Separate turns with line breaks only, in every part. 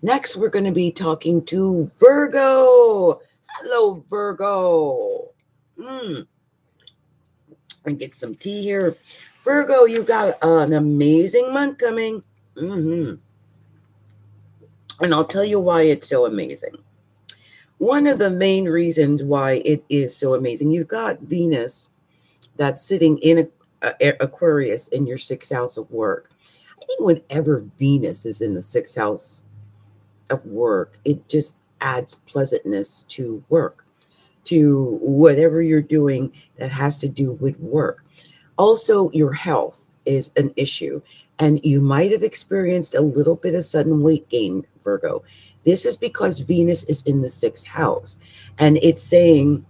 Next, we're going to be talking to Virgo. Hello, Virgo. And get some tea here. Virgo, you got an amazing month coming. And I'll tell you why it's so amazing. One of the main reasons why it is so amazing, you've got Venus that's sitting in Aquarius in your sixth house of work. I think whenever Venus is in the sixth house of work, it just adds pleasantness to work, to whatever you're doing that has to do with work. Also, your health is an issue, and you might have experienced a little bit of sudden weight gain, Virgo. This is because Venus is in the sixth house, and it's saying,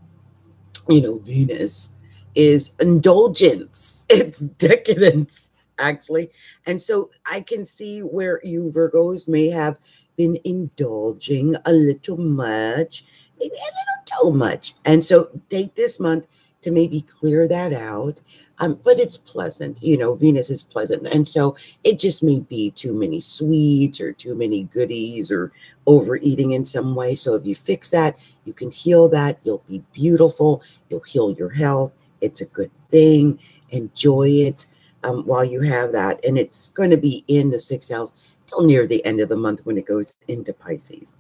Venus is indulgence, it's decadence, actually. And so I can see where you Virgos may have been indulging a little much, maybe a little too much. And so take this month to maybe clear that out. But it's pleasant, Venus is pleasant. And so it just may be too many sweets or too many goodies or overeating in some way. So if you fix that, you can heal that. You'll be beautiful. You'll heal your health. It's a good thing. Enjoy it while you have that. And it's going to be in the sixth house till near the end of the month when it goes into Pisces.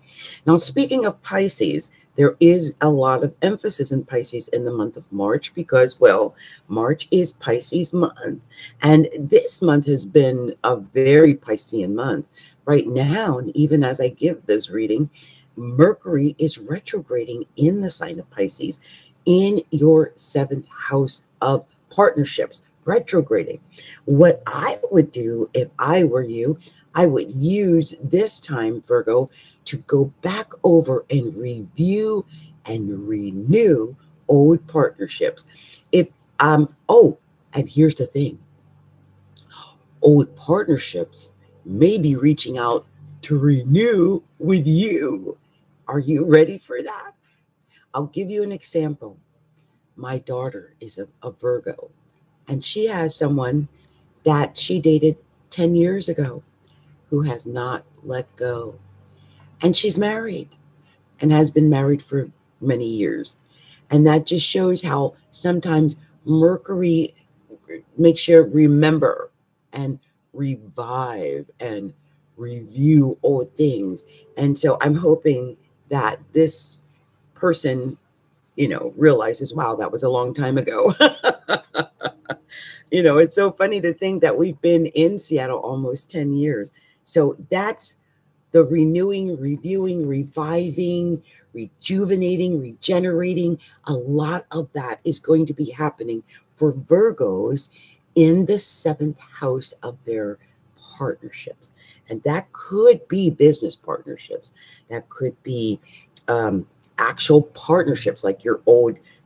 Now, speaking of Pisces, there is a lot of emphasis in Pisces in the month of March because, well, March is Pisces month. And this month has been a very Piscean month. Right now, and even as I give this reading, Mercury is retrograding in the sign of Pisces in your seventh house of partnerships, retrograding. What I would do if I were you, I would use this time, Virgo, to go back over and review and renew old partnerships. And here's the thing. Old partnerships may be reaching out to renew with you. Are you ready for that? I'll give you an example. My daughter is a Virgo, and she has someone that she dated 10 years ago who has not let go. And she's married and has been married for many years. And that just shows how sometimes Mercury makes you remember and revive and review old things. And so I'm hoping that this person, realizes, wow, that was a long time ago. It's so funny to think that we've been in Seattle almost 10 years. So that's the renewing, reviewing, reviving, rejuvenating, regenerating. A lot of that is going to be happening for Virgos in the seventh house of their partnerships. And that could be business partnerships. That could be actual partnerships like your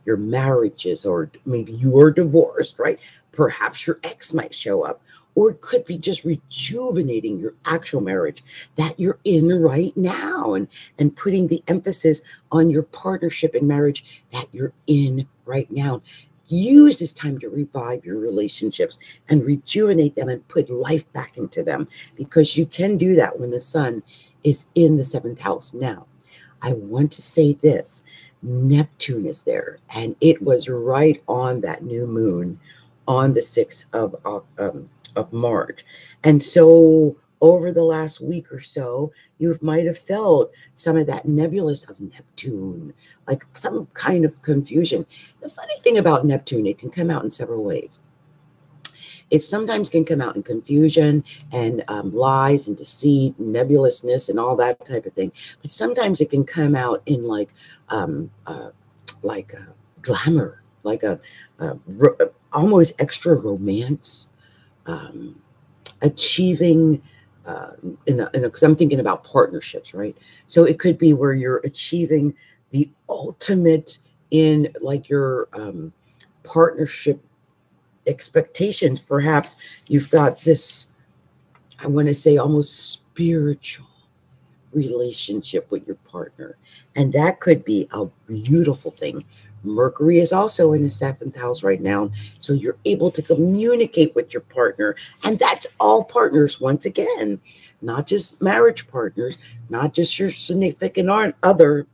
marriages, or maybe you are divorced, right? Perhaps your ex might show up. Or it could be just rejuvenating your actual marriage that you're in right now, and putting the emphasis on your partnership and marriage that you're in right now. Use this time to revive your relationships and rejuvenate them and put life back into them, because you can do that when the sun is in the seventh house. Now, I want to say this. Neptune is there, and it was right on that new moon on the 6th of March. And so over the last week or so, you might have felt some of that nebulous of Neptune, like some kind of confusion. The funny thing about Neptune, it can come out in several ways. It sometimes can come out in confusion and lies and deceit, and nebulousness and all that type of thing. But sometimes it can come out in like glamour, like almost extra romance, achieving, because I'm thinking about partnerships, right? So it could be where you're achieving the ultimate in like your partnership expectations. Perhaps you've got this, I want to say, almost spiritual relationship with your partner. And that could be a beautiful thing, Mercury is also in the 7th house right now. So you're able to communicate with your partner. And that's all partners, once again, not just marriage partners, not just your significant other,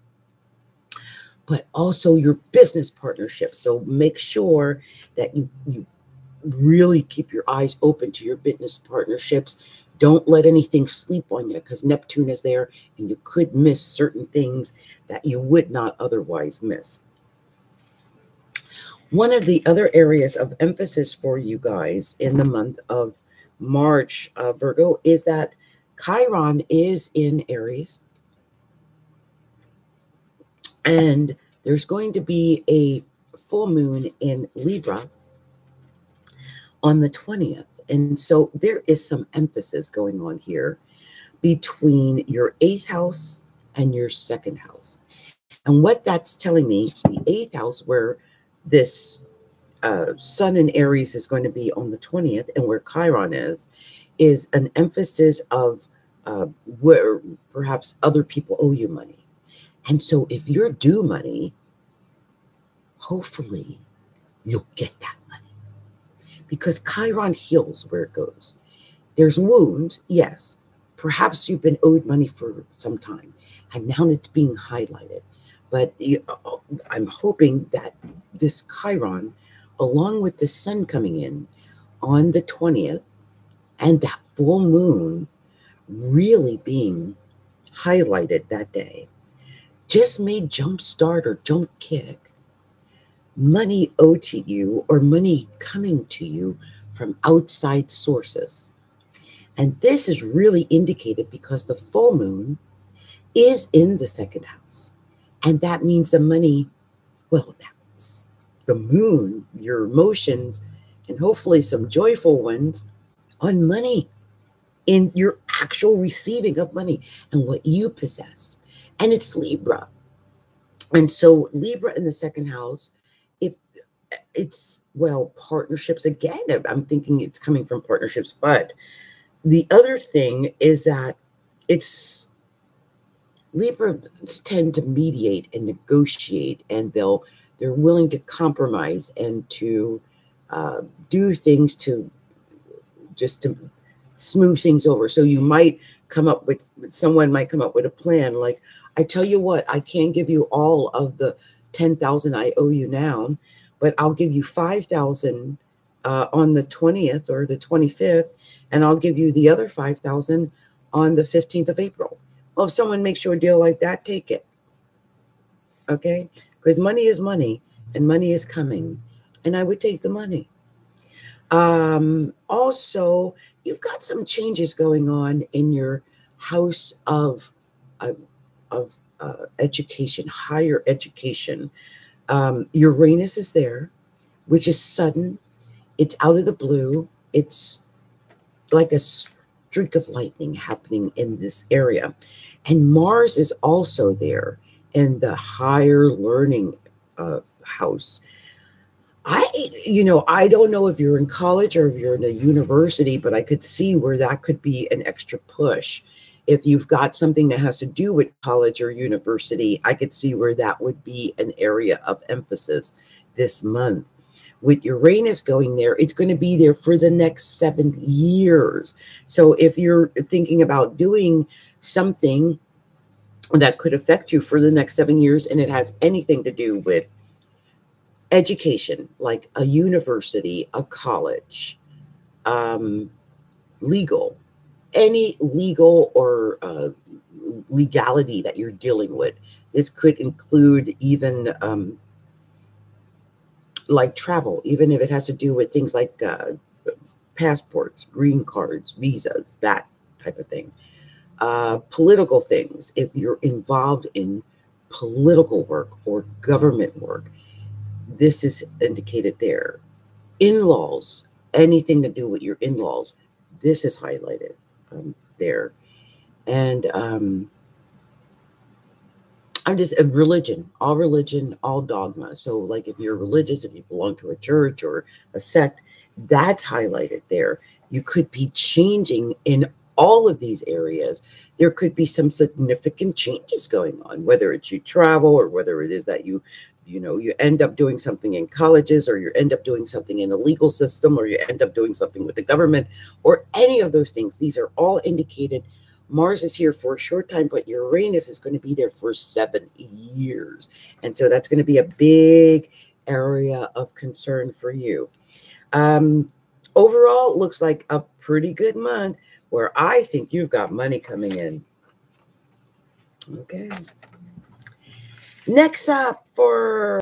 but also your business partnership. So make sure that you really keep your eyes open to your business partnerships. Don't let anything sleep on you, because Neptune is there and you could miss certain things that you would not otherwise miss. One of the other areas of emphasis for you guys in the month of March, Virgo, is that Chiron is in Aries. And there's going to be a full moon in Libra on the 20th. And so there is some emphasis going on here between your 8th house and your 2nd house. And what that's telling me, the 8th house, where this Sun in Aries is going to be on the 20th, and where Chiron is an emphasis of where perhaps other people owe you money. And so if you're due money, hopefully you'll get that money, because Chiron heals where it goes. There's wounds, yes. Perhaps you've been owed money for some time, and now it's being highlighted. But I'm hoping that this Chiron, along with the sun coming in on the 20th, and that full moon really being highlighted that day, just may jumpstart or jump kick money owed to you, or money coming to you from outside sources. And this is really indicated because the full moon is in the 2nd house. And that means the money, well, that's the moon, your emotions, and hopefully some joyful ones on money, in your actual receiving of money and what you possess. And it's Libra. And so Libra in the 2nd house, if it's, well, partnerships again, I'm thinking it's coming from partnerships. But the other thing is that it's Libras tend to mediate and negotiate, and they're willing to compromise and to do things to just to smooth things over. So you might come up with, someone might come up with a plan like, I tell you what, I can't give you all of the 10,000 I owe you now, but I'll give you 5,000 on the 20th or the 25th, and I'll give you the other 5,000 on the 15th of April. Well, if someone makes you a deal like that, take it. Okay? Because money is money, and money is coming, and I would take the money. Also, you've got some changes going on in your house of education, higher education. Uranus is there, which is sudden. It's out of the blue. It's like a streak of lightning happening in this area. And Mars is also there in the higher learning house. I don't know if you're in college or if you're in a university, but I could see where that could be an extra push. If you've got something that has to do with college or university, I could see where that would be an area of emphasis this month. With Uranus going there, it's going to be there for the next 7 years. So if you're thinking about doing something that could affect you for the next 7 years, and it has anything to do with education, like a university, a college, legal, any legal or legality that you're dealing with. This could include even like travel, even if it has to do with things like passports, green cards, visas, that type of thing. Political things, if you're involved in political work or government work, this is indicated there. In-laws, anything to do with your in-laws, this is highlighted there. And I'm just a religion, all dogma. So like if you're religious, if you belong to a church or a sect, that's highlighted there. You could be changing in all of these areas. There could be some significant changes going on, whether it's you travel or whether it is that you You end up doing something in colleges, or you end up doing something in the legal system, or you end up doing something with the government, or any of those things. These are all indicated. Mars is here for a short time, but Uranus is going to be there for 7 years. And so that's going to be a big area of concern for you. Overall, it looks like a pretty good month where I think you've got money coming in. Okay. Next up for